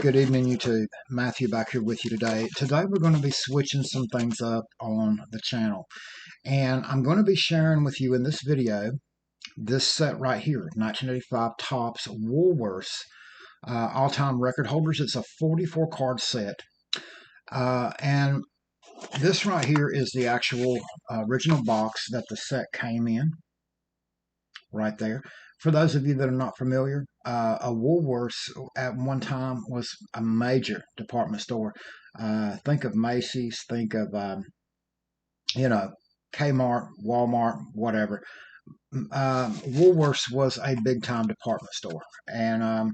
Good evening, YouTube. Matthew back here with you today. Today we're going to be switching some things up on the channel. And I'm going to be sharing with you in this video this set right here, 1985 Topps Woolworths all-time record holders. It's a 44 card set. And this right here is the actual original box that the set came in. Right there. For those of you that are not familiar, a Woolworths at one time was a major department store. Think of Macy's, think of, you know, Kmart, Walmart, whatever. Woolworths was a big time department store. And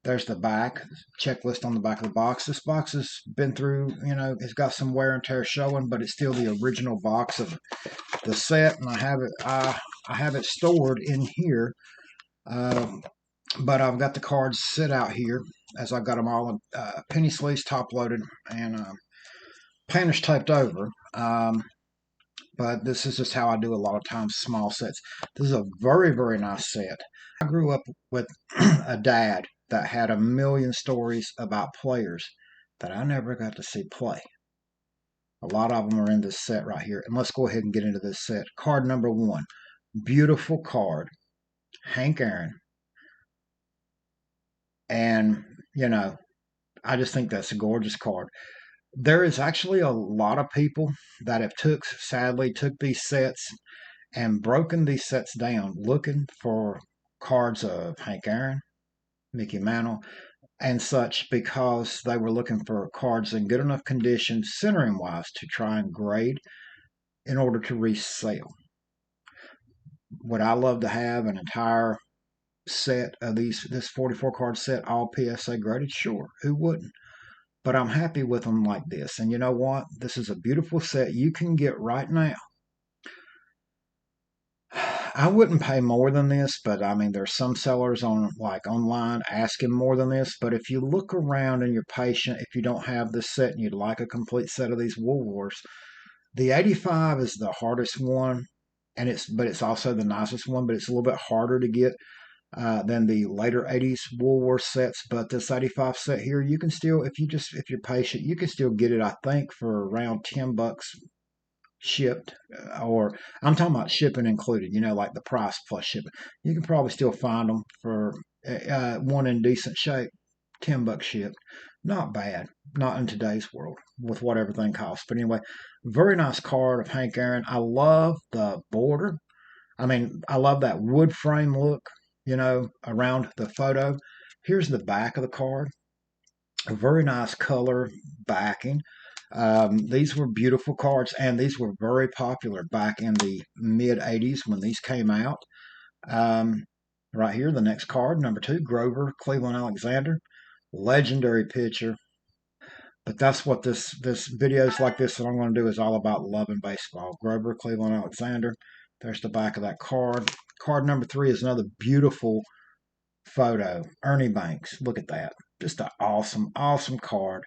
there's the back checklist on the back of the box. This box has been through, it's got some wear and tear showing, but it's still the original box of the set, and I have it stored in here. But I've got the cards sit out here as I've got them all penny sleeves top loaded and painters taped over. But this is just how I do a lot of times, small sets. This is a very, very nice set. I grew up with a dad that had a million stories about players that I never got to see play. A lot of them are in this set right here. And let's go ahead and get into this set. Card number 1. Beautiful card. Hank Aaron. And, I just think that's a gorgeous card. There is actually a lot of people that have sadly took these sets and broken these sets down looking for cards of Hank Aaron, Mickey Mantle, and such, because they were looking for cards in good enough condition, centering wise, to try and grade in order to resell. Would I love to have an entire set of this 44 card set, all PSA graded? Sure, who wouldn't? But I'm happy with them like this. And you know what? This is a beautiful set you can get right now. I wouldn't pay more than this, but I mean, there's some sellers online asking more than this. But if you look around and you're patient, if you don't have this set and you'd like a complete set of these Woolworths, the 85 is the hardest one, and it's also the nicest one, but it's a little bit harder to get than the later 80s Woolworths sets. But this 85 set here, you can still, if you're patient, you can still get it, I think, for around $10 shipped, or I'm talking about shipping included, like the price plus shipping. You can probably still find them for one in decent shape, $10 shipped. Not bad, not in today's world with what everything costs. But anyway, very nice card of Hank Aaron. I love the border. I mean, I love that wood frame look, around the photo. Here's the back of the card. A very nice color backing. These were beautiful cards, and these were very popular back in the mid 80s when these came out. Right here, the next card, number 2, Grover Cleveland Alexander, legendary pitcher. But that's what this videos like this that I'm going to do is all about, loving baseball. Grover Cleveland Alexander. There's the back of that card. Card number 3 is another beautiful photo. Ernie Banks. Look at that. Just an awesome, awesome card.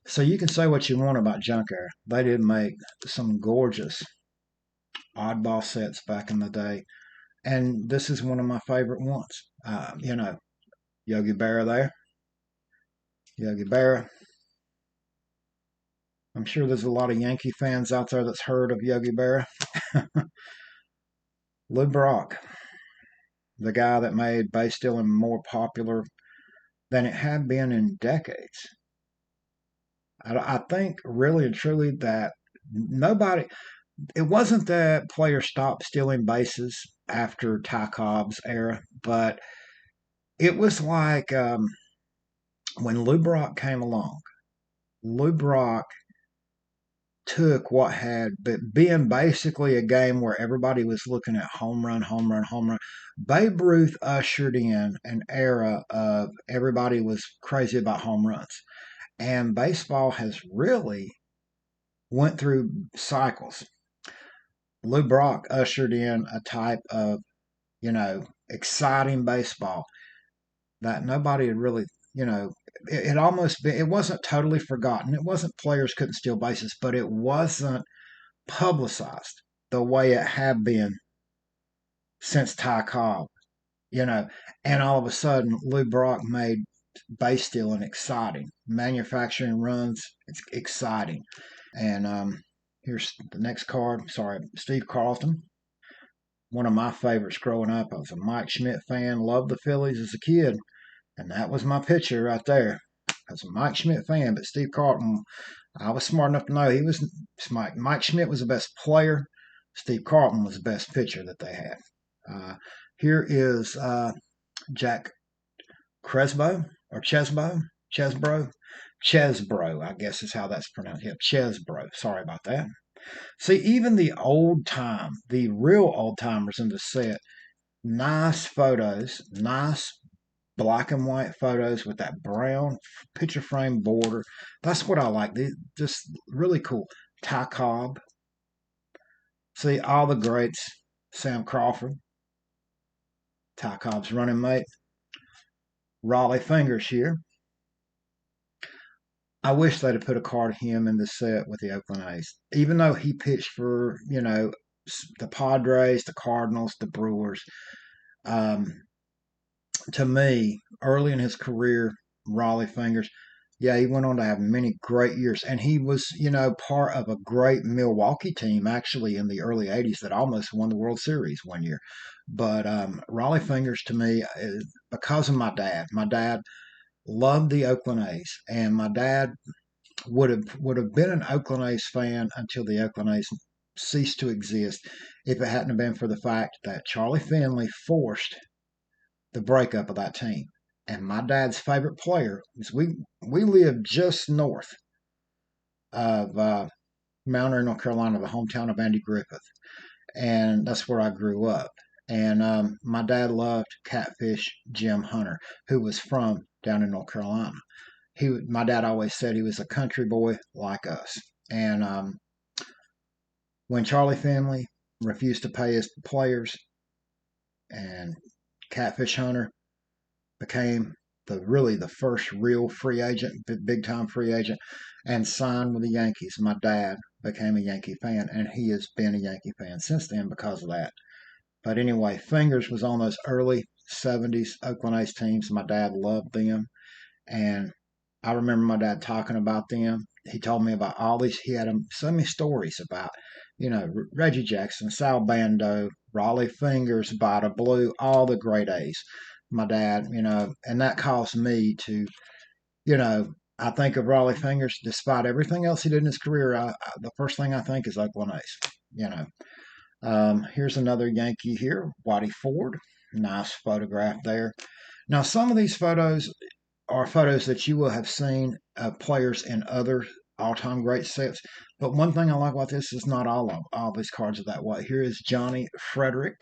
So you can say what you want about Junker. They did make some gorgeous oddball sets back in the day. And this is one of my favorite ones. Yogi Berra there. Yogi Berra. I'm sure there's a lot of Yankee fans out there that's heard of Yogi Berra. Lou Brock, the guy that made base stealing more popular than it had been in decades. I think really and truly that it wasn't that players stopped stealing bases after Ty Cobb's era, but it was like when Lou Brock came along. Lou Brock took what had been basically a game where everybody was looking at home run, home run, home run. Babe Ruth ushered in an era of everybody was crazy about home runs. And baseball has really went through cycles. Lou Brock ushered in a type of, exciting baseball that nobody had really, it wasn't totally forgotten. It wasn't players couldn't steal bases, but it wasn't publicized the way it had been since Ty Cobb, and all of a sudden Lou Brock made base stealing exciting. Manufacturing runs, it's exciting. And here's the next card. Sorry, Steve Carlton. One of my favorites growing up. I was a Mike Schmidt fan. Loved the Phillies as a kid. And that was my pitcher right there. I was a Mike Schmidt fan, but Steve Carlton, I was smart enough to know he was Mike Schmidt was the best player. Steve Carlton was the best pitcher that they had. Uh, Here is Jack Cresbo or Chesbro, I guess is how that's pronounced. Yeah, Chesbro. Sorry about that. See, even the real old timers in the set, nice photos, nice black and white photos with that brown picture frame border. That's what I like. Just really cool. Ty Cobb. See, all the greats. Sam Crawford, Ty Cobb's running mate. Raleigh Fingers here. I wish they'd have put a card of him in the set with the Oakland A's. Even though he pitched for, the Padres, the Cardinals, the Brewers. Um, to me, early in his career, Raleigh Fingers, yeah, he went on to have many great years. And he was, part of a great Milwaukee team actually in the early 80s that almost won the World Series one year. But Raleigh Fingers to me, is because of my dad. My dad loved the Oakland A's, and my dad would have been an Oakland A's fan until the Oakland A's ceased to exist if it hadn't been for the fact that Charlie Finley forced the breakup of that team. And my dad's favorite player is we live just north of Mount Airy, North Carolina, the hometown of Andy Griffith, and that's where I grew up. And my dad loved Catfish Jim Hunter, who was from down in North Carolina. My dad always said he was a country boy like us. And when Charlie Finley refused to pay his players, and Catfish Hunter became the first real free agent, big time free agent, and signed with the Yankees. My dad became a Yankee fan, and he has been a Yankee fan since then because of that. But anyway, Fingers was on those early '70s Oakland A's teams. My dad loved them, and I remember my dad talking about them. He told me about all these. He had so many stories about, Reggie Jackson, Sal Bando, Raleigh Fingers, Bada Blue, all the great A's. My dad, and that caused me to, you know, I think of Raleigh Fingers. Despite everything else he did in his career, the first thing I think is Oakland A's. You know, Here's another Yankee here, Whitey Ford. Nice photograph there. Now, some of these photos are photos that you will have seen of players in other all-time great sets. But one thing I like about this is not all these cards are that way. Here is Johnny Frederick.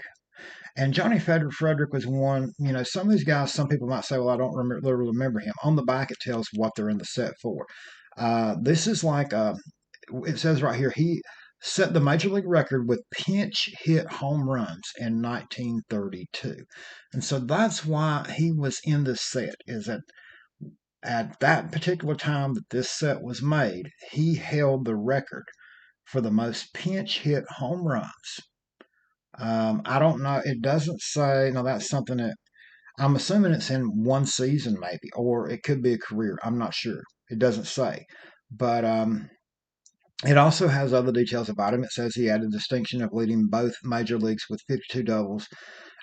And Johnny Frederick was one, some of these guys, some people might say, well, I don't remember him. On the back, it tells what they're in the set for. This is like, it says right here, he set the major league record with pinch hit home runs in 1932. And so that's why he was in this set, is that at that particular time that this set was made, he held the record for the most pinch hit home runs. I don't know. It doesn't say. No, that's something that I'm assuming it's in one season, maybe, or it could be a career. I'm not sure. It doesn't say. But it also has other details about him. It says he had the distinction of leading both major leagues with 52 doubles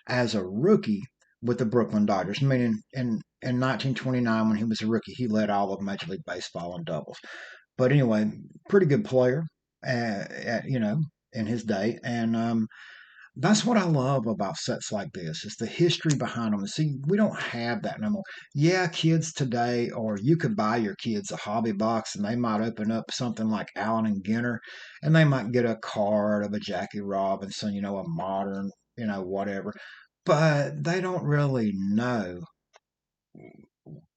as a rookie with the Brooklyn Dodgers, meaning in 1929, when he was a rookie, he led all of Major League Baseball in doubles. But anyway, pretty good player, in his day. And that's what I love about sets like this, is the history behind them. See, we don't have that no more. Yeah, kids today, or you could buy your kids a hobby box and they might open up something like Allen and Ginter, and they might get a card of a Jackie Robinson, a modern, whatever. But they don't really know.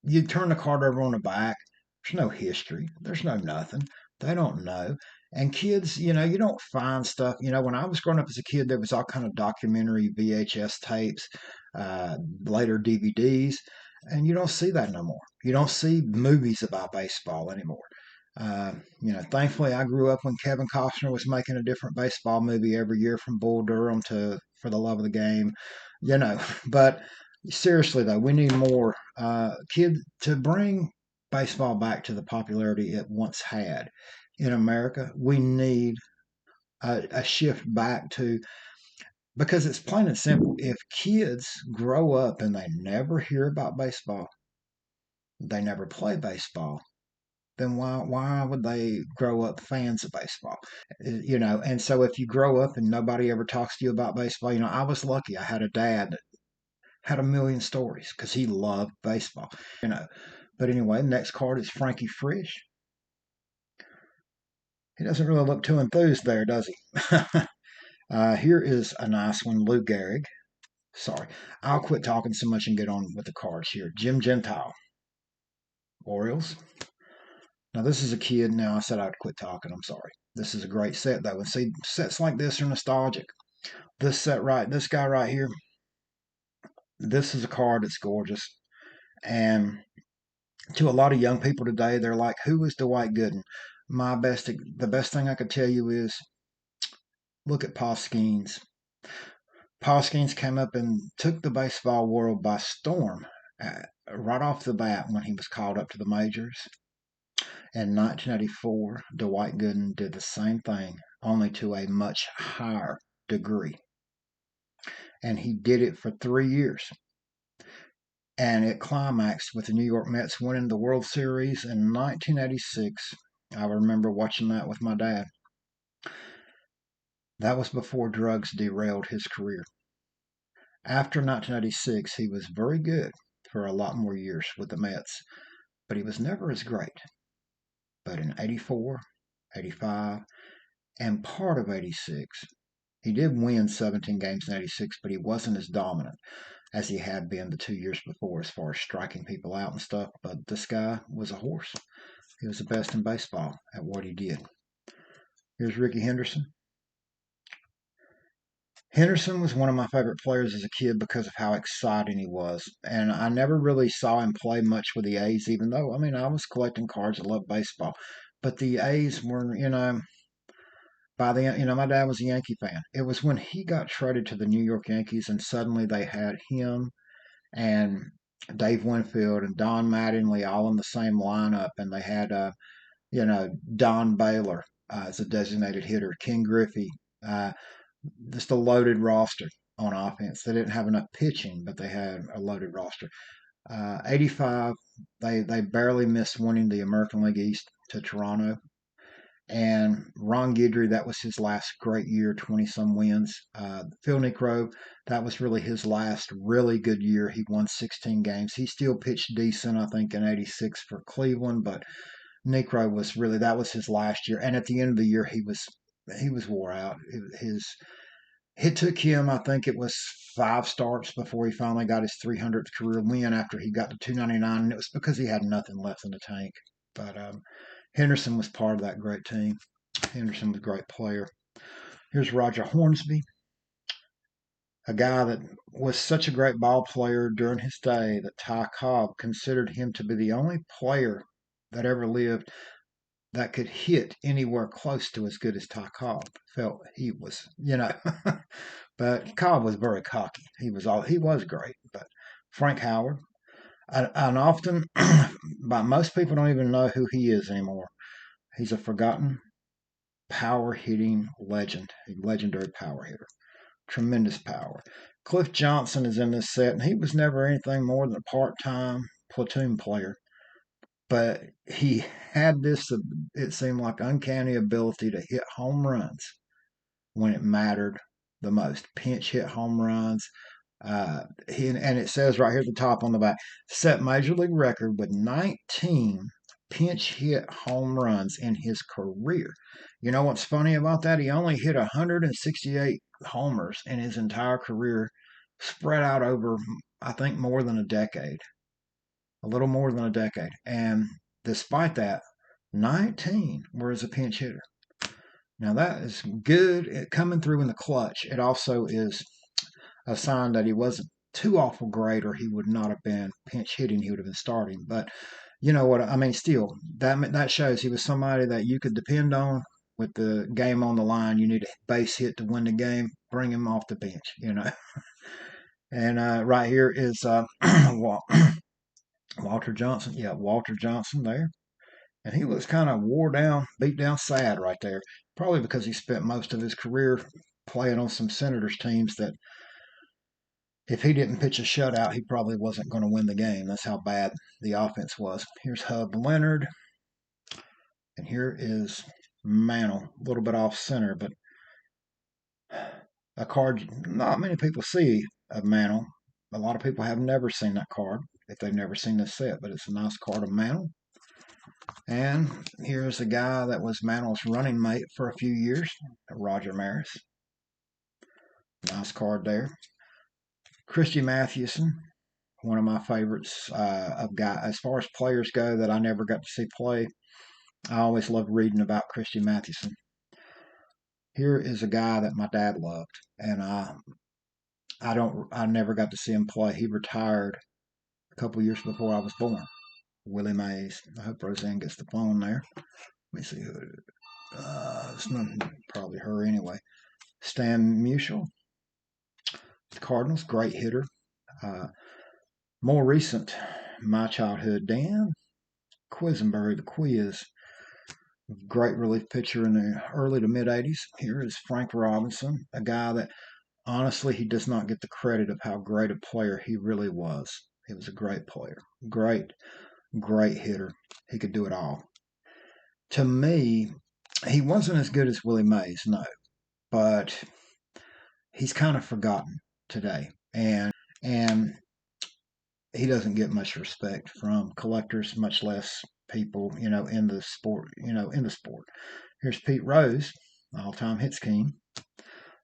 You turn the card over on the back, there's no history, there's no nothing. They don't know. And kids, you don't find stuff. When I was growing up as a kid, there was all kind of documentary VHS tapes, later DVDs, and you don't see that no more. You don't see movies about baseball anymore. Thankfully, I grew up when Kevin Costner was making a different baseball movie every year, from Bull Durham to For the Love of the Game. But Seriously though, we need more kids to bring baseball back to the popularity it once had in America. We need a shift back to because it's plain and simple. If kids grow up and they never hear about baseball, they never play baseball, then why would they grow up fans of baseball? And so if you grow up and nobody ever talks to you about baseball, I was lucky. I had a dad that had a million stories because he loved baseball. You know. But anyway, next card is Frankie Frisch. He doesn't really look too enthused there, does he? Here is a nice one, Lou Gehrig. Sorry, I'll quit talking so much and get on with the cards here. Jim Gentile, Orioles. Now this is a kid. Now I said I'd quit talking. I'm sorry. This is a great set though, and see sets like this are nostalgic. This guy right here. This is a card that's gorgeous, and to a lot of young people today, they're like, "Who is Dwight Gooden?" The best thing I could tell you is look at Paul Skeens. Paul Skeens came up and took the baseball world by storm right off the bat when he was called up to the majors. In 1984, Dwight Gooden did the same thing, only to a much higher degree. And he did it for 3 years. And it climaxed with the New York Mets winning the World Series in 1986. I remember watching that with my dad. That was before drugs derailed his career. After 1986, he was very good for a lot more years with the Mets, but he was never as great. But in 84, 85, and part of 86, he did win 17 games in 86, but he wasn't as dominant as he had been the 2 years before as far as striking people out and stuff. But this guy was a horse. He was the best in baseball at what he did. Here's Ricky Henderson. Henderson was one of my favorite players as a kid because of how exciting he was. And I never really saw him play much with the A's, even though, I mean, I was collecting cards. I loved baseball. But the A's were, by the end, my dad was a Yankee fan. It was when he got traded to the New York Yankees, and suddenly they had him and Dave Winfield and Don Mattingly all in the same lineup, and they had Don Baylor as a designated hitter, Ken Griffey, uh, just a loaded roster on offense. They didn't have enough pitching, but they had a loaded roster. 85, they barely missed winning the American League East to Toronto. And Ron Guidry, that was his last great year, 20 some wins. Phil Niekro, that was really his last really good year. He won 16 games. He still pitched decent, I think, in 86 for Cleveland, but Niekro was really, that was his last year. And at the end of the year, he was wore out. It took him, I think it was 5 starts before he finally got his 300th career win after he got to 299, and it was because he had nothing left in the tank. But Henderson was part of that great team. Henderson was a great player. Here's Roger Hornsby, a guy that was such a great ball player during his day that Ty Cobb considered him to be the only player that ever lived that could hit anywhere close to as good as Ty Cobb felt he was. But Cobb was very cocky. He was great. But Frank Howard, and often, but most people don't even know who he is anymore. He's a forgotten power hitting legend, a legendary power hitter, tremendous power. Cliff Johnson is in this set, and he was never anything more than a part time platoon player. But he had this, it seemed like, uncanny ability to hit home runs when it mattered the most. Pinch hit home runs. And it says right here at the top on the back, set major league record with 19 pinch hit home runs in his career. You know what's funny about that? He only hit 168 homers in his entire career, spread out over, I think, more than a decade, a little more than a decade. And despite that, 19 were as a pinch hitter. Now that is good coming through in the clutch. It also is a sign that he wasn't too awful great, or he would not have been pinch hitting. He would have been starting. But you know what I mean? Still, that shows he was somebody that you could depend on with the game on the line. You need a base hit to win the game. Bring him off the bench. And right here is Walter Johnson. Yeah, Walter Johnson there. And he looks kind of wore down, beat down, sad right there. Probably because he spent most of his career playing on some Senators teams that if he didn't pitch a shutout, he probably wasn't going to win the game. That's how bad the offense was. Here's Hub Leonard. And here is Mantle. A little bit off center, but a card not many people see of Mantle. A lot of people have never seen that card if they've never seen this set, but it's a nice card of Mantle. And here's a guy that was Mantle's running mate for a few years, Roger Maris. Nice card there. Christy Mathewson, one of my favorites of guy as far as players go that I never got to see play. I always loved reading about Christy Mathewson. Here is a guy that my dad loved, and I never got to see him play. He retired a couple years before I was born. Willie Mays. I hope Roseanne gets the phone there. Let me see who it is. It's not probably her anyway. Stan Musial, the Cardinals, great hitter. More recent, my childhood, Dan Quisenberry, the Quiz, great relief pitcher in the early to mid 80s. Here is Frank Robinson, a guy that honestly he does not get the credit of how great a player he really was. He was a great player, great hitter. He could do it all. To me, he wasn't as good as Willie Mays, no, but he's kind of forgotten today, and he doesn't get much respect from collectors, much less people, in the sport, in the sport. Here's Pete Rose, all-time hits king,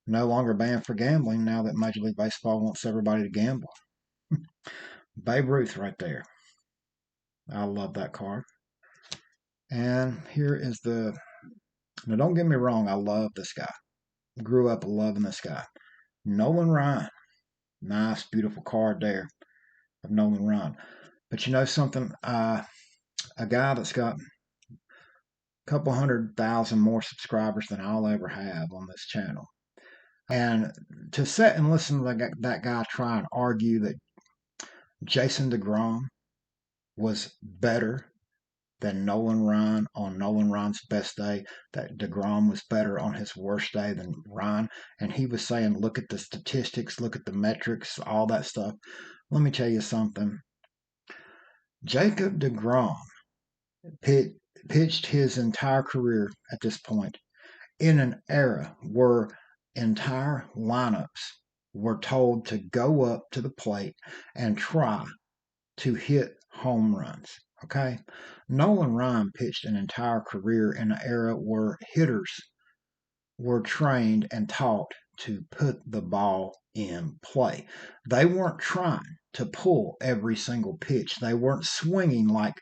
no longer banned for gambling now that Major League Baseball wants everybody to gamble. Babe Ruth right there. I love that card. And here is now don't get me wrong, I love this guy. Grew up loving this guy. Nolan Ryan. Nice, beautiful card there of Nolan Ryan. But you know something? A guy that's got a couple 100,000 more subscribers than I'll ever have on this channel. And to sit and listen to that guy try and argue that Jason DeGrom was better than Nolan Ryan on Nolan Ryan's best day, that DeGrom was better on his worst day than Ryan. And he was saying, look at the statistics, look at the metrics, all that stuff. Let me tell you something. Jacob DeGrom pitched his entire career at this point in an era where entire lineups were told to go up to the plate and try to hit home runs. Okay? Nolan Ryan pitched an entire career in an era where hitters were trained and taught to put the ball in play. They weren't trying to pull every single pitch. They weren't swinging like,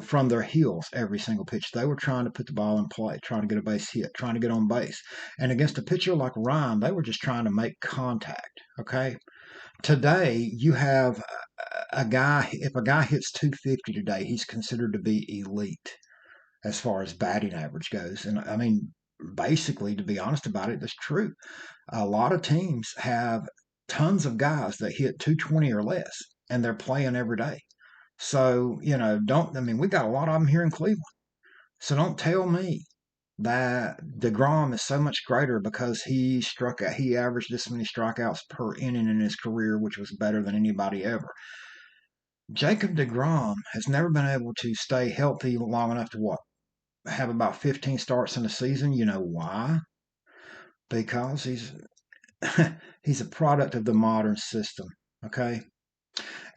from their heels every single pitch. They were trying to put the ball in play, trying to get a base hit, trying to get on base. And against a pitcher like Ryan, they were just trying to make contact. Okay? Today, you have a guy, if a guy hits 250 today, he's considered to be elite as far as batting average goes. And I mean, basically, to be honest about it, that's true. A lot of teams have tons of guys that hit 220 or less, and they're playing every day. So, we got a lot of them here in Cleveland. So don't tell me that DeGrom is so much greater because he averaged this many strikeouts per inning in his career, which was better than anybody ever. Jacob DeGrom has never been able to stay healthy long enough to have about 15 starts in a season. You know why? Because he's a product of the modern system. Okay.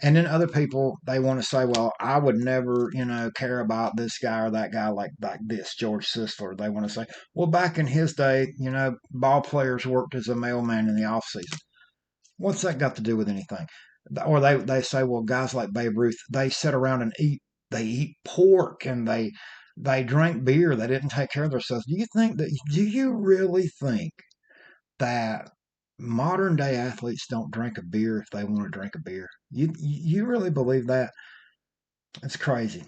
And then other people, they want to say, well, I would never, care about this guy or that guy like this, George Sisler. They want to say, well, back in his day, ball players worked as a mailman in the off season. What's that got to do with anything? Or they say, well, guys like Babe Ruth, they sit around and they eat pork and they drank beer. They didn't take care of themselves. Do you really think that modern day athletes don't drink a beer if they want to drink a beer? You really believe that? It's crazy.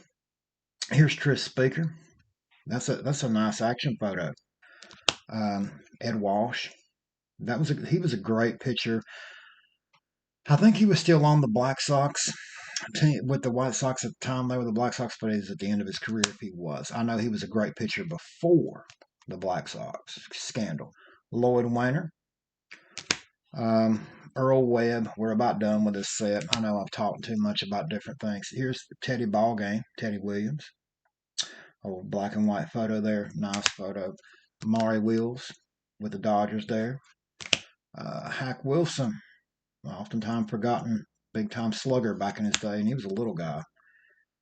Here's Tris Speaker. That's a nice action photo. Ed Walsh. He was a great pitcher. I think he was still on the Black Sox team with the White Sox at the time they were the Black Sox, but he was at the end of his career if he was. I know he was a great pitcher before the Black Sox scandal. Lloyd Weiner, um, Earl Webb. We're about done with this set. I know I've talked too much about different things. Here's Teddy Ballgame, Teddy Williams. Old black and white photo there. Nice photo. Maury Wills with the Dodgers there. Hack Wilson, oftentimes forgotten big time slugger back in his day, and he was a little guy.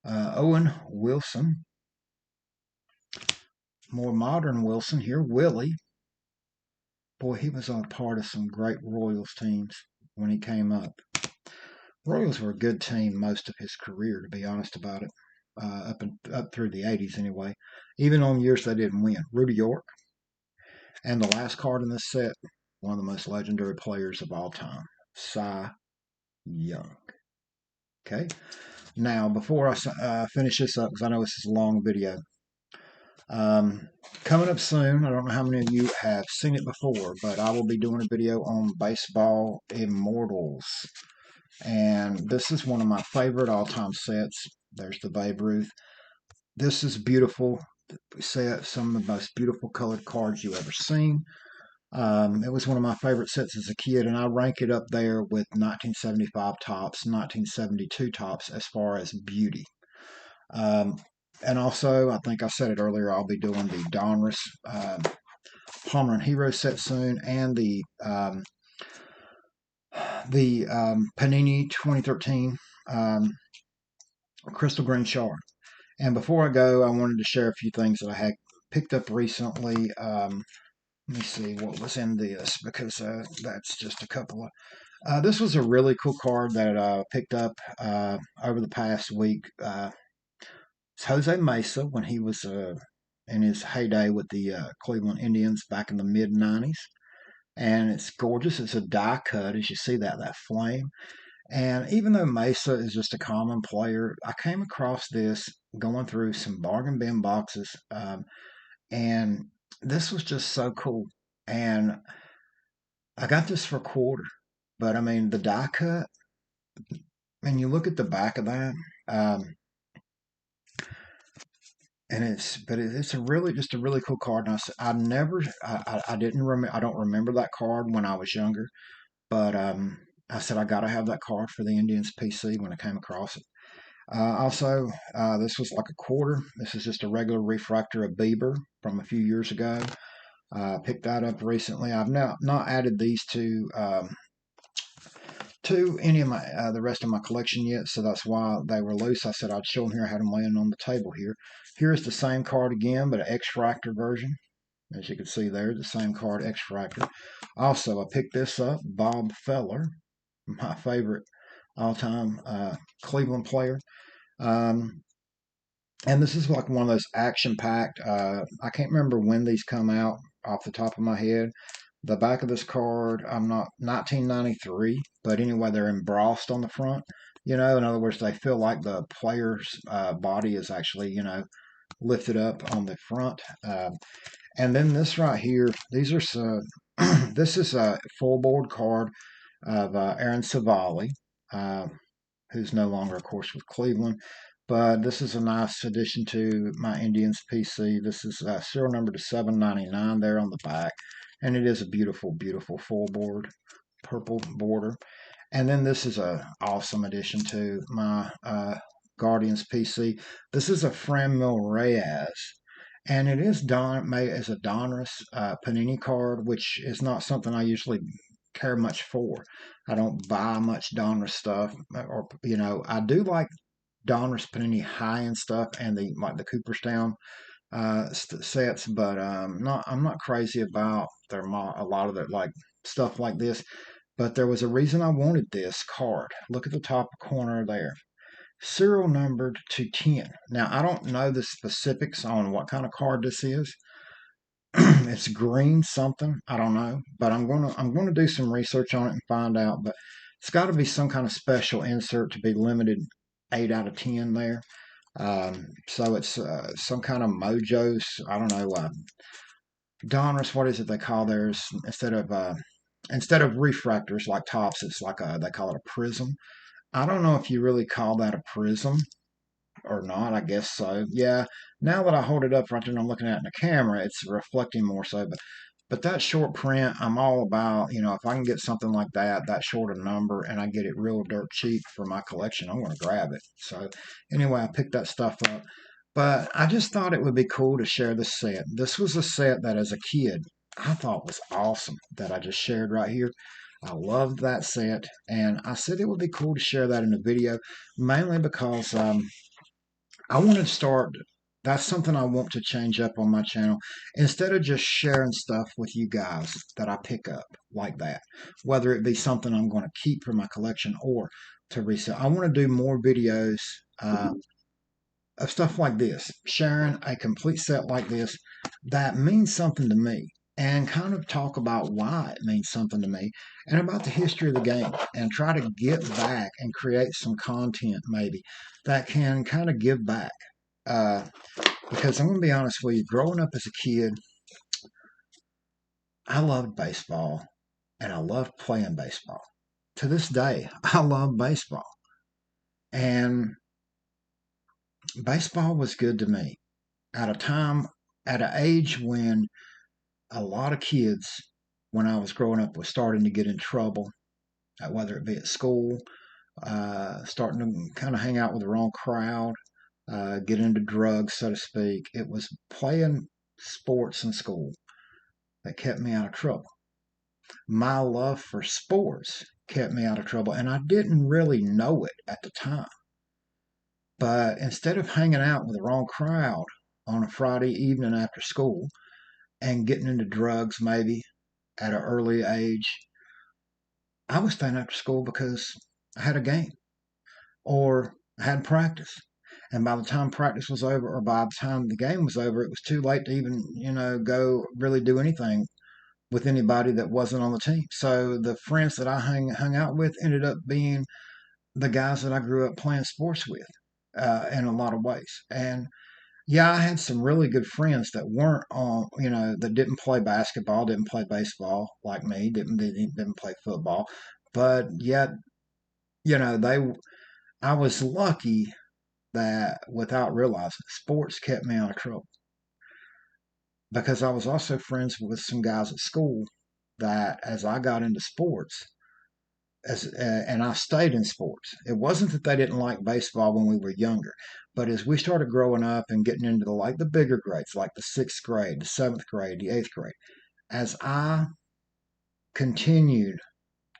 Owen Wilson, more modern Wilson here. Willie, boy, he was on part of some great Royals teams when he came up. Royals were a good team most of his career, to be honest about it, up through the '80s anyway. Even on years they didn't win. Rudy York, and the last card in this set, one of the most legendary players of all time, Cy Young. Okay. Now, before I finish this up, because I know this is a long video, coming up soon, I don't know how many of you have seen it before, but I will be doing a video on Baseball Immortals. And this is one of my favorite all-time sets. There's the Babe Ruth. This is beautiful set, some of the most beautiful colored cards you ever seen. It was one of my favorite sets as a kid, and I rank it up there with 1975 tops, 1972 tops as far as beauty. Um, and also, I think I said it earlier, I'll be doing the Donruss Homer and Hero set soon, and the Panini 2013 Crystal Green Shard. And before I go, I wanted to share a few things that I had picked up recently. Let me see what was in this, because that's just a couple of. This was a really cool card that I picked up over the past week. It's Jose Mesa when he was in his heyday with the Cleveland Indians back in the mid '90s, and it's gorgeous. It's a die cut, as you see that flame. And even though Mesa is just a common player, I came across this going through some bargain bin boxes, and this was just so cool. And I got this for a quarter, but I mean the die cut. And you look at the back of that, and it's a really just a really cool card. And I never I didn't remember I don't remember that card when I was younger, but I said I got to have that card for the Indians PC when I came across it. Also, this was like a quarter. This is just a regular refractor of Bieber from a few years ago. Picked that up recently. I've now not added these to any of my the rest of my collection yet, so that's why they were loose. I said I'd show them here. I had them laying on the table here. Here's the same card again, but an X-Fractor version. As you can see there, the same card, X-Fractor. Also, I picked this up, Bob Feller, my favorite all-time Cleveland player. Um, and this is like one of those action-packed. I can't remember when these come out off the top of my head. The back of this card, I'm not 1993, but anyway, they're embossed on the front. You know, in other words, they feel like the player's body is actually, lifted up on the front. And then this right here, these are some. This is a full board card of Aaron Savali, uh, who's no longer, of course, with Cleveland. But this is a nice addition to my Indians PC. This is serial number to 799 there on the back. And it is a beautiful, beautiful full board, purple border. And then this is a awesome addition to my Guardians PC. This is a Franmil Reyes. And it is made as a Donruss Panini card, which is not something I usually care much for. I don't buy much Donruss stuff, or I do like Donruss Panini high end stuff and the Cooperstown sets, but I'm not crazy about a lot of their like stuff like this. But there was a reason I wanted this card. Look at the top corner there. Serial numbered to 10. Now I don't know the specifics on what kind of card this is. It's green something, I don't know, but I'm gonna do some research on it and find out. But it's got to be some kind of special insert to be limited 8 out of 10 there. So it's some kind of Mojo's, I don't know, Donruss, what is it they call theirs instead of instead of refractors like tops, it's like they call it a prism. I don't know if you really call that a prism or not. I guess so. Yeah. Now that I hold it up right there and I'm looking at it in the camera, it's reflecting more so. But that short print, I'm all about, if I can get something like that short a number, and I get it real dirt cheap for my collection, I'm going to grab it. So anyway, I picked that stuff up. But I just thought it would be cool to share this set. This was a set that as a kid, I thought was awesome that I just shared right here. I loved that set, and I said it would be cool to share that in a video, mainly because I want to start. That's something I want to change up on my channel. Instead of just sharing stuff with you guys that I pick up like that, whether it be something I'm going to keep for my collection or to resell, I want to do more videos of stuff like this, sharing a complete set like this that means something to me, and kind of talk about why it means something to me and about the history of the game, and try to get back and create some content maybe that can kind of give back. Uh, because I'm going to be honest with you, growing up as a kid, I loved baseball and I loved playing baseball. To this day, I love baseball. And baseball was good to me at a time, at an age when a lot of kids, when I was growing up, was starting to get in trouble, whether it be at school, starting to kind of hang out with the wrong crowd, get into drugs, so to speak. It was playing sports in school that kept me out of trouble. My love for sports kept me out of trouble, and I didn't really know it at the time. But instead of hanging out with the wrong crowd on a Friday evening after school and getting into drugs maybe at an early age, I was staying after school because I had a game or I had practice. And by the time practice was over, or by the time the game was over, it was too late to even, go really do anything with anybody that wasn't on the team. So the friends that I hung out with ended up being the guys that I grew up playing sports with, in a lot of ways. And yeah, I had some really good friends that weren't on, that didn't play basketball, didn't play baseball like me, didn't play football, but yet, they. I was lucky that without realizing, sports kept me out of trouble because I was also friends with some guys at school that, as I got into sports, and I stayed in sports. It wasn't that they didn't like baseball when we were younger, but as we started growing up and getting into the bigger grades, like the sixth grade, the seventh grade, the eighth grade, as I continued,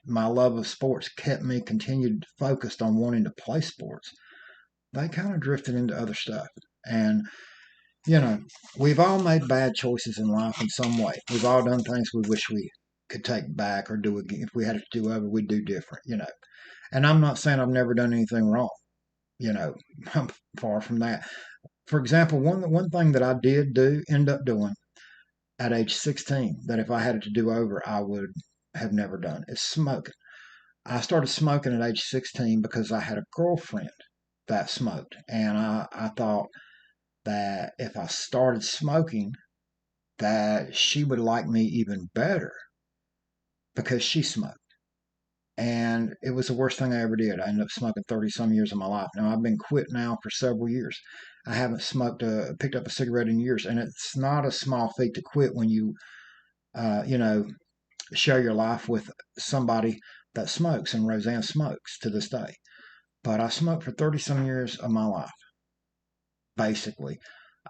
my love of sports kept me continued focused on wanting to play sports. They kind of drifted into other stuff, and you know, we've all made bad choices in life in some way. We've all done things we wish we could take back or do again. If we had to do over, we'd do different. And I'm not saying I've never done anything wrong. You know, I'm far from that. For example, one thing that I did end up doing at age 16 that if I had it to do over, I would have never done is smoking. I started smoking at age 16 because I had a girlfriend that smoked. And I thought that if I started smoking, that she would like me even better because she smoked. And it was the worst thing I ever did. I ended up smoking 30 some years of my life. Now I've been quit now for several years. I haven't picked up a cigarette in years. And it's not a small feat to quit when uh, you know, share your life with somebody that smokes. And Roseanne smokes to this day. But I smoked for 30 some years of my life, basically.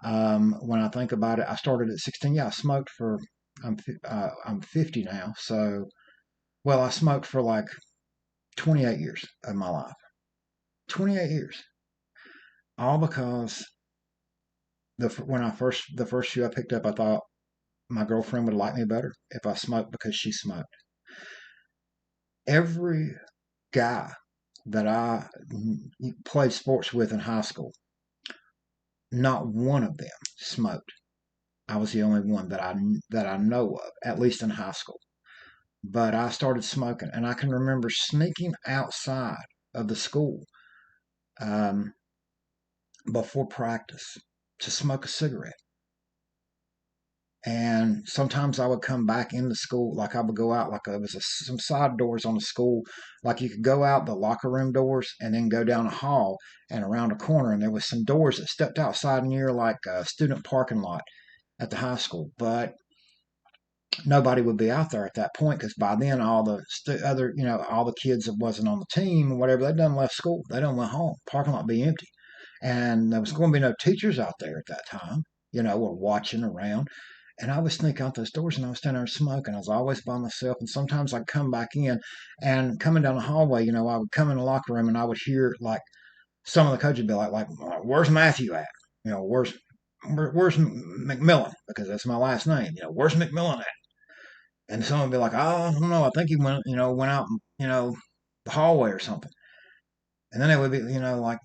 When I think about it, I started at 16. Yeah, I smoked for, I'm 50 now. So, well, I smoked for like 28 years of my life. 28 years. All because the first few I picked up, I thought my girlfriend would like me better if I smoked because she smoked. Every guy that I played sports with in high school, not one of them smoked. I was the only one that I know of, at least in high school. But I started smoking, and I can remember sneaking outside of the school, um, before practice to smoke a cigarette. And sometimes I would come back into school, like I would go out, like some side doors on the school, like you could go out the locker room doors and then go down a hall and around a corner, and there was some doors that stepped outside near like a student parking lot at the high school. But nobody would be out there at that point because by then all the other, all the kids that wasn't on the team or whatever, they done left school, they done went home. Parking lot be empty, and there was going to be no teachers out there at that time, or watching around. And I would sneak out those doors and I was standing there smoking. I was always by myself. And sometimes I'd come back in and coming down the hallway, I would come in the locker room and I would hear like some of the coaches would be like, where's Matthew at? Where's McMillan? Because that's my last name. Where's McMillan at? And someone would be like, oh, I don't know. I think he went out, the hallway or something. And then it would be, like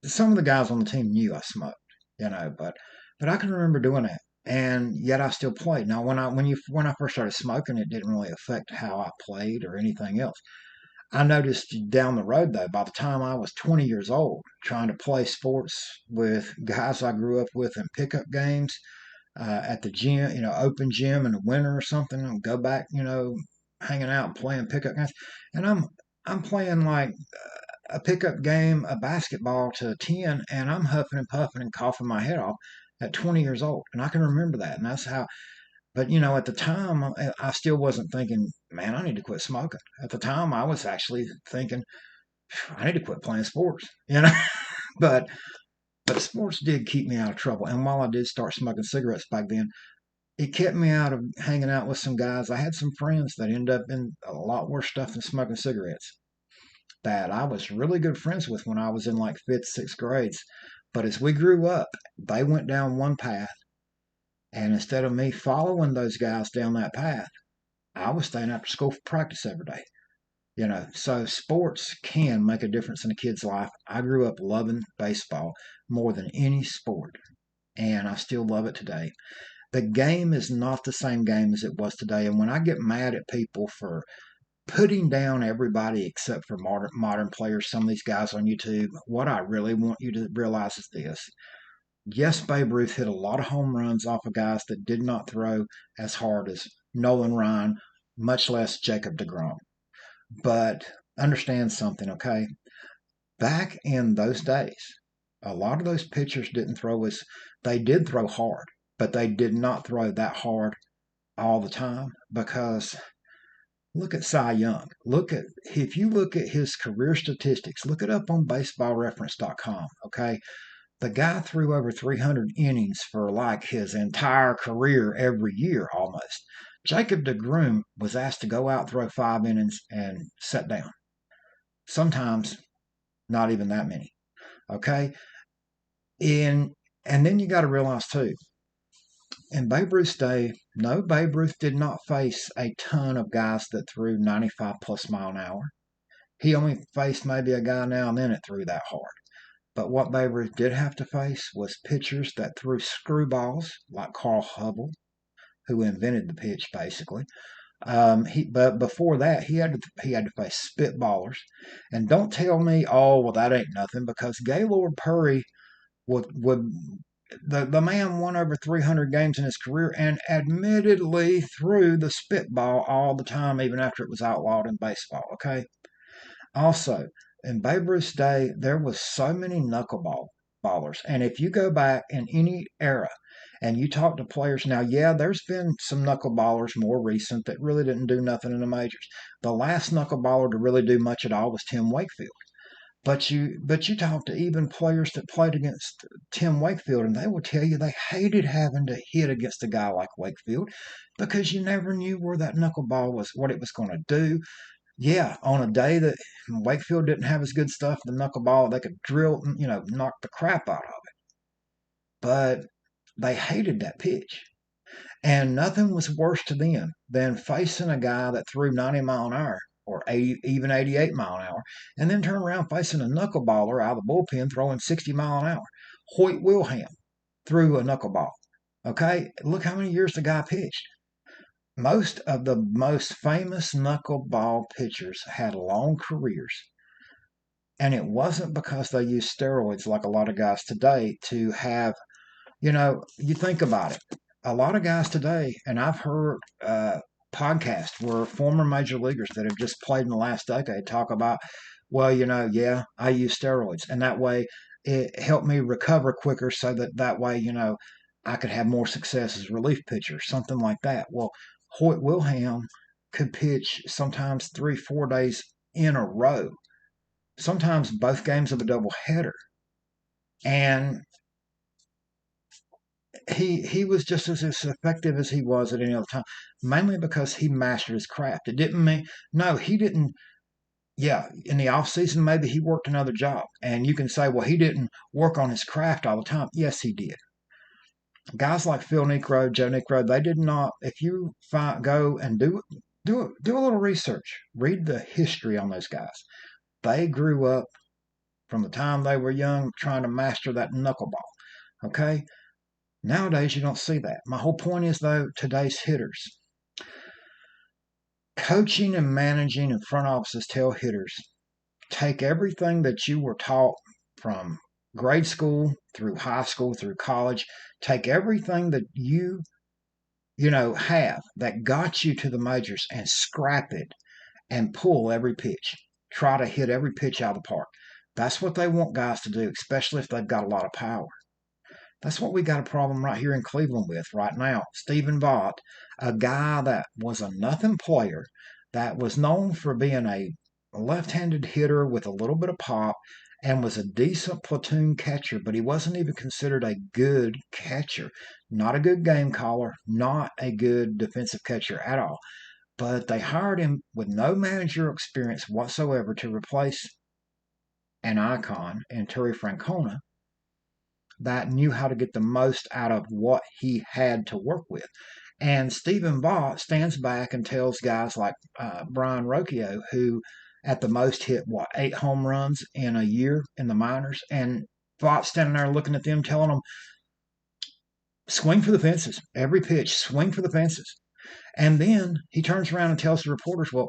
some of the guys on the team knew I smoked, but I can remember doing that, and yet I still played. Now, when I first started smoking, it didn't really affect how I played or anything else. I noticed down the road though, by the time I was 20 years old, trying to play sports with guys I grew up with in pickup games at the gym, open gym in the winter or something, and go back, hanging out and playing pickup games, and I'm playing like a pickup game of basketball to 10, and I'm huffing and puffing and coughing my head off at 20 years old. And I can remember that. And that's how, but at the time, I still wasn't thinking, man, I need to quit smoking. At the time, I was actually thinking, I need to quit playing sports. but, but sports did keep me out of trouble. And while I did start smoking cigarettes back then, it kept me out of hanging out with some guys. I had some friends that ended up in a lot worse stuff than smoking cigarettes that I was really good friends with when I was in like fifth, sixth grades. But as we grew up, they went down one path. And instead of me following those guys down that path, I was staying after school for practice every day. So sports can make a difference in a kid's life. I grew up loving baseball more than any sport, and I still love it today. The game is not the same game as it was today. And when I get mad at people for putting down everybody except for modern players, some of these guys on YouTube, what I really want you to realize is this. Yes, Babe Ruth hit a lot of home runs off of guys that did not throw as hard as Nolan Ryan, much less Jacob deGrom. But understand something, okay? Back in those days, a lot of those pitchers didn't throw as they did throw hard, but they did not throw that hard all the time because look at Cy Young. If you look at his career statistics, look it up on baseballreference.com, okay? The guy threw over 300 innings for like his entire career every year almost. Jacob deGrom was asked to go out, throw 5 innings, and sit down. Sometimes not even that many. Okay? And then you got to realize too, in Babe Ruth's day, no, Babe Ruth did not face a ton of guys that threw 95 plus mile an hour. He only faced maybe a guy now and then that threw that hard. But what Babe Ruth did have to face was pitchers that threw screwballs, like Carl Hubble, who invented the pitch basically. But before that, he had to face spitballers. And don't tell me, oh well, that ain't nothing, because Gaylord Perry would the man won over 300 games in his career and admittedly threw the spitball all the time, even after it was outlawed in baseball. Okay. Also, in Babe Ruth's day, there was so many ballers. And if you go back in any era and you talk to players now, yeah, there's been some knuckleballers more recent that really didn't do nothing in the majors. The last knuckleballer to really do much at all was Tim Wakefield. But you talk to even players that played against Tim Wakefield, and they will tell you they hated having to hit against a guy like Wakefield because you never knew where that knuckleball was, what it was going to do. Yeah, on a day that Wakefield didn't have as good stuff, the knuckleball, they could drill, knock the crap out of it. But they hated that pitch. And nothing was worse to them than facing a guy that threw 90 mile an hour or 80, even 88 mile an hour, and then turn around facing a knuckleballer out of the bullpen throwing 60 mile an hour. Hoyt Wilhelm threw a knuckleball. Okay, look how many years the guy pitched. Most of the most famous knuckleball pitchers had long careers. And it wasn't because they used steroids like a lot of guys today to have, you think about it. a lot of guys today, and I've heard podcasts where former major leaguers that have just played in the last decade talk about, well, yeah, I use steroids, and that way it helped me recover quicker, so that way, I could have more success as a relief pitcher, something like that. Well, Hoyt Wilhelm could pitch sometimes 3, 4 days in a row, sometimes both games of a doubleheader, and he was just as effective as he was at any other time, mainly because he mastered his craft. It didn't mean no, he didn't. Yeah, in the off season, maybe he worked another job, and you can say, well, he didn't work on his craft all the time. Yes, he did. Guys like Phil Necro, Joe Necro, they did not. If you go and do a little research, read the history on those guys. They grew up from the time they were young trying to master that knuckleball. Okay, nowadays, you don't see that. My whole point is, though, today's hitters, coaching and managing and front offices tell hitters, take everything that you were taught from grade school through high school through college, take everything that have that got you to the majors and scrap it and pull every pitch. Try to hit every pitch out of the park. That's what they want guys to do, especially if they've got a lot of power. That's what we got a problem right here in Cleveland with right now. Stephen Vaught, a guy that was a nothing player, that was known for being a left-handed hitter with a little bit of pop and was a decent platoon catcher, but he wasn't even considered a good catcher. Not a good game caller, not a good defensive catcher at all. But they hired him with no managerial experience whatsoever to replace an icon in Terry Francona that knew how to get the most out of what he had to work with. And Stephen Vaught stands back and tells guys like Brian Rocchio, who at the most hit, 8 home runs in a year in the minors. And Vaught standing there looking at them, telling them, swing for the fences. Every pitch, swing for the fences. And then he turns around and tells the reporters, well,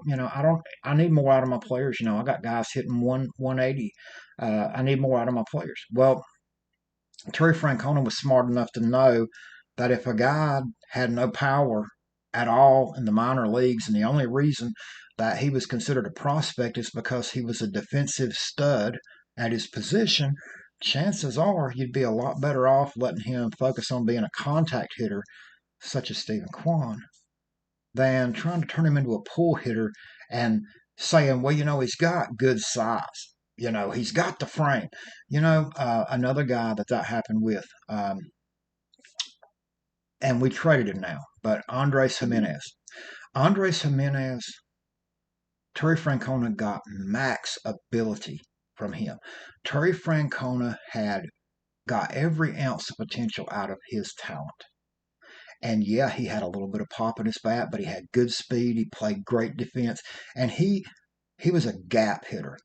I need more out of my players. I got guys hitting 180. I need more out of my players. Well, Terry Francona was smart enough to know that if a guy had no power at all in the minor leagues, and the only reason that he was considered a prospect is because he was a defensive stud at his position, chances are you'd be a lot better off letting him focus on being a contact hitter, such as Stephen Kwan, than trying to turn him into a pull hitter and saying, well, he's got good size. He's got the frame. Another guy that happened with, and we traded him now, but Andres Jimenez. Andres Jimenez, Terry Francona got max ability from him. Terry Francona had got every ounce of potential out of his talent. And yeah, he had a little bit of pop in his bat, but he had good speed. He played great defense, and he was a gap hitter.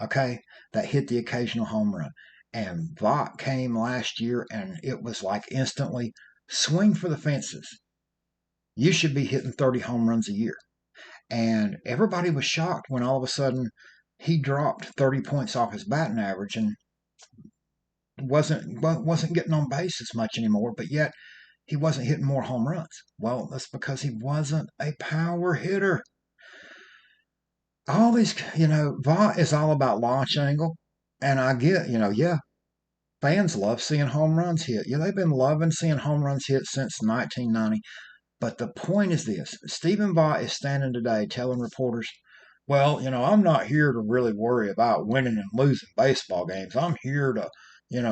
Okay, that hit the occasional home run. And Vaught came last year, and it was like instantly swing for the fences. You should be hitting 30 home runs a year. And everybody was shocked when all of a sudden he dropped 30 points off his batting average and wasn't getting on base as much anymore, but yet he wasn't hitting more home runs. Well, that's because he wasn't a power hitter. All these, Vaught is all about launch angle. And I get, yeah, fans love seeing home runs hit. Yeah, they've been loving seeing home runs hit since 1990. But the point is this: Stephen Vaught is standing today telling reporters, well, I'm not here to really worry about winning and losing baseball games. I'm here to,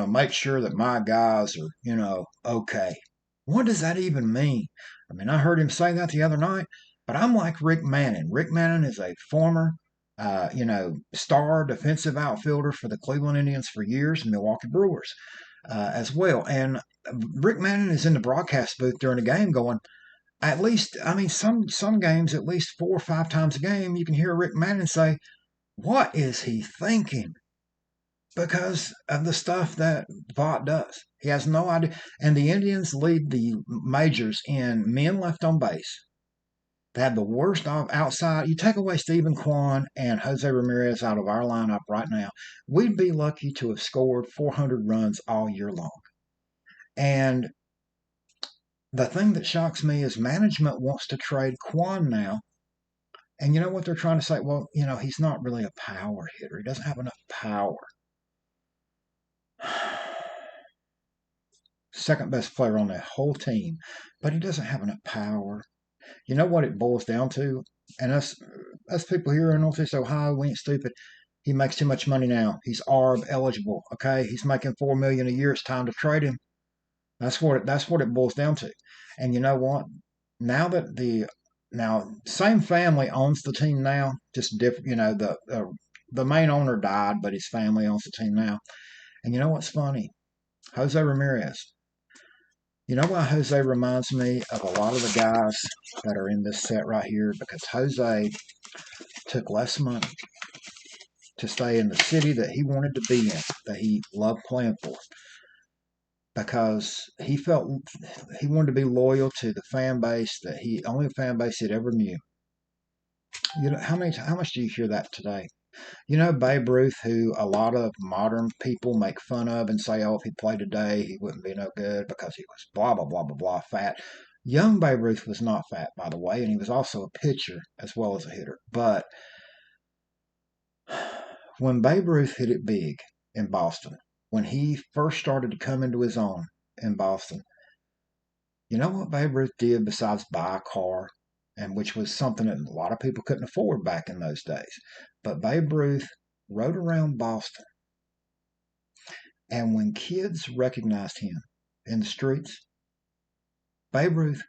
make sure that my guys are, okay. What does that even mean? I mean, I heard him say that the other night, but I'm like Rick Manning. Rick Manning is a former, star defensive outfielder for the Cleveland Indians for years, Milwaukee Brewers as well. And Rick Manning is in the broadcast booth during the game going, at least, I mean, some games, at least 4 or 5 times a game, you can hear Rick Manning say, what is he thinking? Because of the stuff that Vaught does. He has no idea. And the Indians lead the majors in men left on base. They have the worst outside. You take away Stephen Kwan and Jose Ramirez out of our lineup right now, we'd be lucky to have scored 400 runs all year long. And The thing that shocks me is management wants to trade Quan now. And you know what they're trying to say? Well, he's not really a power hitter. He doesn't have enough power. Second best player on that whole team, but he doesn't have enough power. You know what it boils down to? And us people here in Northeast Ohio, we ain't stupid. He makes too much money now. He's ARB eligible. Okay, he's making $4 million a year. It's time to trade him. That's what it boils down to. And you know what? Now that now same family owns the team now, just different. The main owner died, but his family owns the team now. And you know what's funny? Jose Ramirez. You know why Jose reminds me of a lot of the guys that are in this set right here? Because Jose took less money to stay in the city that he wanted to be in, that he loved playing for, because he felt he wanted to be loyal to the fan base that he only fan base he'd ever knew. How much do you hear that today? Babe Ruth, who a lot of modern people make fun of and say, oh, if he played today, he wouldn't be no good because he was blah, blah, blah, blah, blah, fat. Young Babe Ruth was not fat, by the way, and he was also a pitcher as well as a hitter. But when Babe Ruth hit it big in Boston, when he first started to come into his own in Boston, you know what Babe Ruth did besides buy a car, and which was something that a lot of people couldn't afford back in those days. But Babe Ruth rode around Boston, and when kids recognized him in the streets, Babe Ruth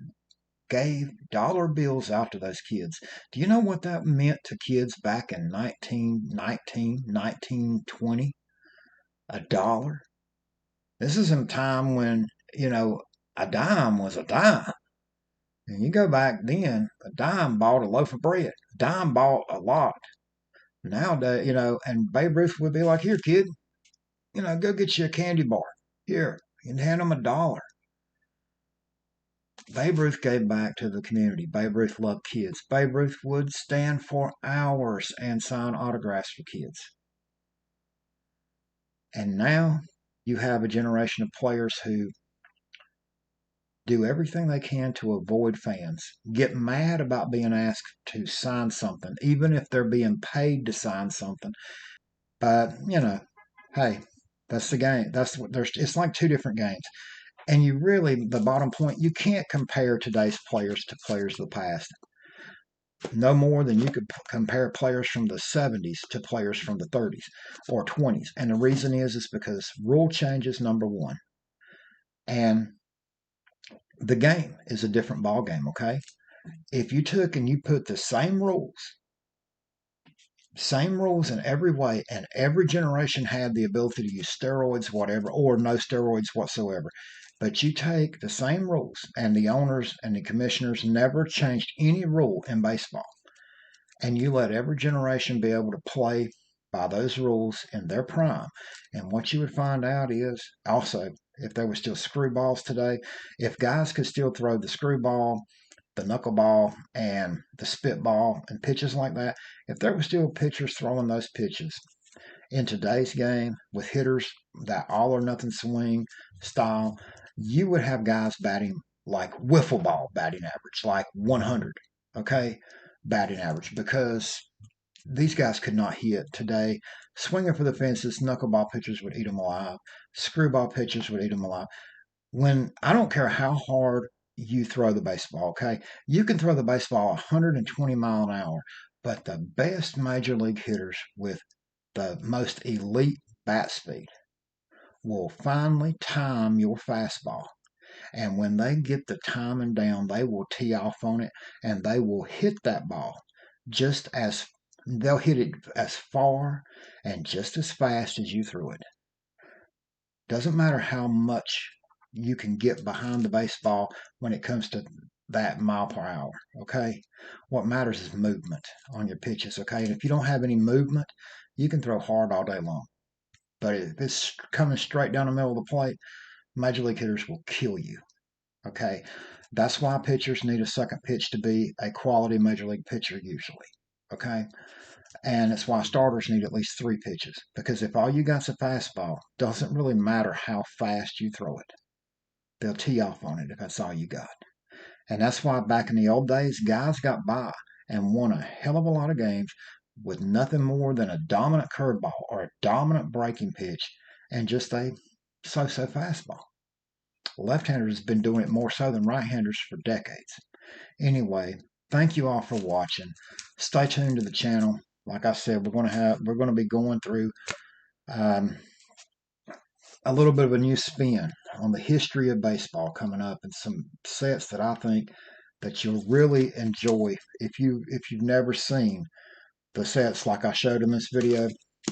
gave dollar bills out to those kids. Do you know what that meant to kids back in 1919, 1920? A dollar? This is in a time when, a dime was a dime. And you go back then, a dime bought a loaf of bread. A dime bought a lot. Nowadays, and Babe Ruth would be like, here, kid, go get you a candy bar. Here, and hand them a dollar. Babe Ruth gave back to the community. Babe Ruth loved kids. Babe Ruth would stand for hours and sign autographs for kids. And now you have a generation of players who do everything they can to avoid fans, get mad about being asked to sign something, even if they're being paid to sign something. But, hey, that's the game. That's what it's like two different games. And the bottom point, you can't compare today's players to players of the past. No more than you could compare players from the 70s to players from the 30s or 20s. And the reason is because rule changes, number one. And the game is a different ball game, okay? If you took and you put the same rules in every way, and every generation had the ability to use steroids, whatever, or no steroids whatsoever. But you take the same rules, and the owners and the commissioners never changed any rule in baseball, and you let every generation be able to play by those rules in their prime. And what you would find out is also, if there were still screwballs today, if guys could still throw the screwball, the knuckleball, and the spitball and pitches like that, if there were still pitchers throwing those pitches in today's game with hitters that all or nothing swing style, you would have guys batting like wiffle ball batting average, like 100, okay, batting average, because these guys could not hit today. Swinging for the fences, knuckleball pitchers would eat them alive. Screwball pitchers would eat them alive. When I don't care how hard you throw the baseball, okay? You can throw the baseball 120 mile an hour, but the best major league hitters with the most elite bat speed will finally time your fastball. And when they get the timing down, they will tee off on it and they will hit that ball just as they'll hit it as far and just as fast as you threw it. Doesn't matter how much you can get behind the baseball when it comes to that mile per hour, okay? What matters is movement on your pitches, okay? And if you don't have any movement, you can throw hard all day long. But if it's coming straight down the middle of the plate, major league hitters will kill you, okay? That's why pitchers need a second pitch to be a quality major league pitcher usually, okay? And it's why starters need at least 3 pitches. Because if all you got's a fastball, doesn't really matter how fast you throw it. they'll tee off on it if that's all you got. And that's why back in the old days, guys got by and won a hell of a lot of games with nothing more than a dominant curveball or a dominant breaking pitch and just a so-so fastball. Left-handers have been doing it more so than right-handers for decades. Anyway, thank you all for watching. Stay tuned to the channel. Like I said, we're going to be going through um, a little bit of a new spin on the history of baseball coming up, and some sets that I think that you'll really enjoy if you've never seen the sets like I showed in this video.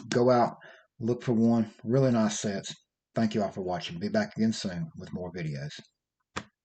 Go out, look for one. Really nice sets. Thank you all for watching. Be back again soon with more videos.